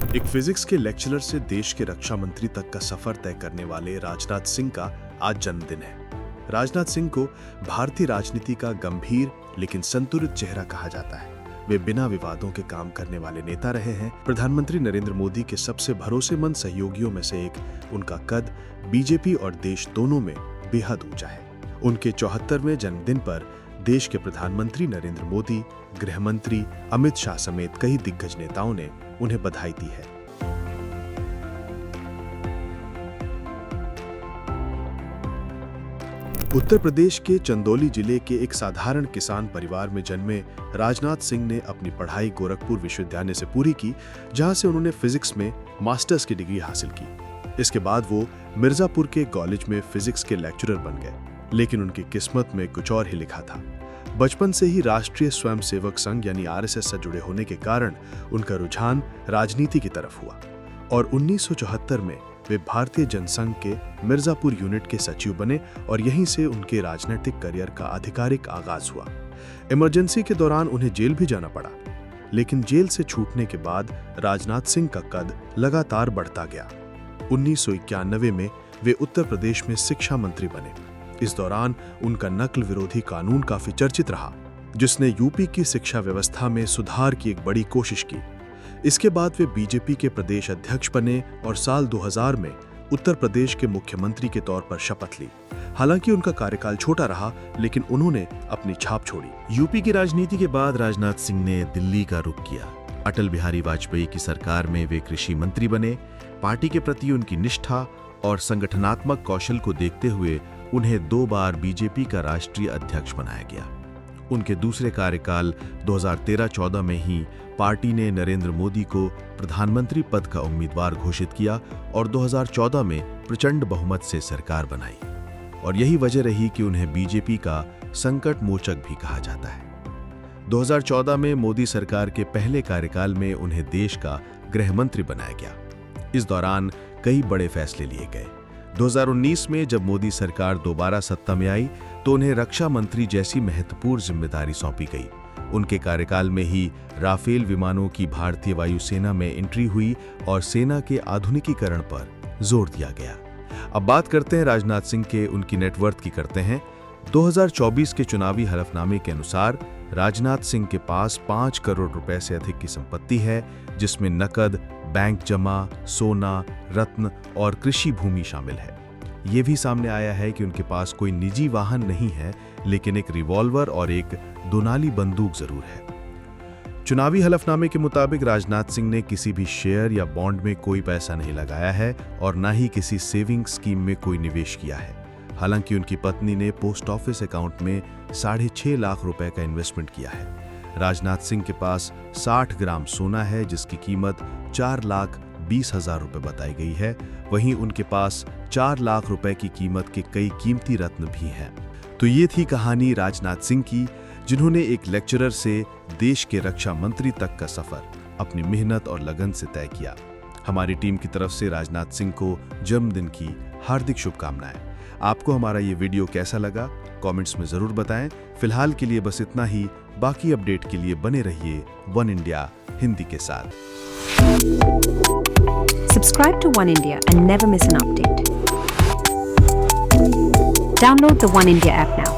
एक फिजिक्स के लेक्चरर से देश के रक्षा मंत्री तक का सफर तय करने वाले राजनाथ सिंह का आज जन्मदिन है। राजनाथ सिंह को भारतीय राजनीति का गंभीर लेकिन संतुलित चेहरा कहा जाता है। वे बिना विवादों के काम करने वाले नेता रहे हैं। प्रधानमंत्री नरेंद्र मोदी के सबसे भरोसेमंद सहयोगियों में से एक उनका कद बीजेपी और देश दोनों में बेहद ऊंचा है। उनके 74वें जन्मदिन पर देश के प्रधानमंत्री नरेंद्र मोदी, गृह मंत्री अमित शाह समेत कई दिग्गज नेताओं ने उन्हें बधाई दी है। उत्तर प्रदेश के चंदौली जिले के एक साधारण किसान परिवार में जन्मे राजनाथ सिंह ने अपनी पढ़ाई गोरखपुर विश्वविद्यालय से पूरी की, जहां से उन्होंने फिजिक्स में मास्टर्स की डिग्री हासिल की। इसके बाद वो मिर्जापुर के कॉलेज में फिजिक्स के लेक्चरर बन गए, लेकिन उनकी किस्मत में कुछ और ही लिखा था। बचपन से ही राष्ट्रीय स्वयंसेवक संघ यानी आरएसएस से जुड़े होने के कारण उनका रुझान राजनीति की तरफ हुआ और 1974 में वे भारतीय जनसंघ के मिर्जापुर यूनिट के सचिव बने और यहीं से उनके राजनीतिक करियर का आधिकारिक आगाज हुआ। इमरजेंसी के दौरान उन्हें जेल भी जाना पड़ा, लेकिन जेल से छूटने के बाद राजनाथ सिंह का कद लगातार बढ़ता गया। 1991 में वे उत्तर प्रदेश में शिक्षा मंत्री बने। इस दौरान उनका नकल विरोधी कानून काफी चर्चित रहा, जिसने यूपी की शिक्षा व्यवस्था में सुधार की एक बड़ी कोशिश की। इसके बाद वे बीजेपी के प्रदेश अध्यक्ष बने और साल 2000 में उत्तर प्रदेश के मुख्यमंत्री के तौर पर शपथ ली। हालांकि उनका कार्यकाल छोटा रहा, लेकिन उन्होंने अपनी छाप छोड़ी। यूपी की राजनीति के बाद राजनाथ सिंह ने दिल्ली का रुख किया। अटल बिहारी वाजपेयी की सरकार में वे कृषि मंत्री बने। पार्टी के प्रति उनकी निष्ठा और संगठनात्मक कौशल को देखते हुए उन्हें 2 बार बीजेपी का राष्ट्रीय अध्यक्ष बनाया गया। उनके दूसरे कार्यकाल 2013-14 में ही पार्टी ने नरेंद्र मोदी को प्रधानमंत्री पद का उम्मीदवार घोषित किया और 2014 में प्रचंड बहुमत से सरकार बनाई। और यही वजह रही कि उन्हें बीजेपी का संकट मोचक भी कहा जाता है। 2014 में मोदी सरकार के पहले कार्यकाल में उन्हें देश का गृह मंत्री बनाया गया। इस दौरान कई बड़े फैसले लिए गए। 2019 में जब मोदी सरकार दोबारा सत्ता में आई तो उन्हें रक्षा मंत्री जैसी महत्वपूर्ण जिम्मेदारी सौंपी गई। उनके कार्यकाल में ही राफेल विमानों की भारतीय वायुसेना में एंट्री हुई और सेना के आधुनिकीकरण पर जोर दिया गया। अब बात करते हैं राजनाथ सिंह के, उनकी नेटवर्थ की करते हैं। 2024 के चुनावी हलफनामे के अनुसार राजनाथ सिंह के पास 5 करोड़ रुपए से अधिक की संपत्ति है, जिसमें नकद, बैंक जमा, सोना, रत्न और कृषि भूमि शामिल है। ये भी सामने आया है कि उनके पास कोई निजी वाहन नहीं है, लेकिन एक रिवॉल्वर और एक दोनाली बंदूक जरूर है। चुनावी हलफनामे के मुताबिक राजनाथ सिंह ने किसी भी शेयर या बॉन्ड में कोई पैसा नहीं लगाया है और न ही किसी सेविंग स्कीम में कोई निवेश किया है। हालांकि उनकी पत्नी ने पोस्ट ऑफिस अकाउंट में 6.5 लाख रुपए का इन्वेस्टमेंट किया है। राजनाथ सिंह के पास 60 ग्राम सोना है, जिसकी कीमत 4,20,000 रुपए बताई गई है। वहीं उनके पास 4 लाख रुपए की कीमत के कई कीमती रत्न भी हैं। तो ये थी कहानी राजनाथ सिंह की, जिन्होंने एक लेक्चरर से देश के रक्षा मंत्री तक का सफर अपनी मेहनत और लगन से तय किया। हमारी टीम की तरफ से राजनाथ सिंह को जन्मदिन की हार्दिक शुभकामनाएं। आपको हमारा ये वीडियो कैसा लगा, कमेंट्स में जरूर बताएं। फिलहाल के लिए बस इतना ही। बाकी अपडेट के लिए बने रहिए वन इंडिया हिंदी के साथ। Subscribe to One India and never miss an update. Download the One India app now.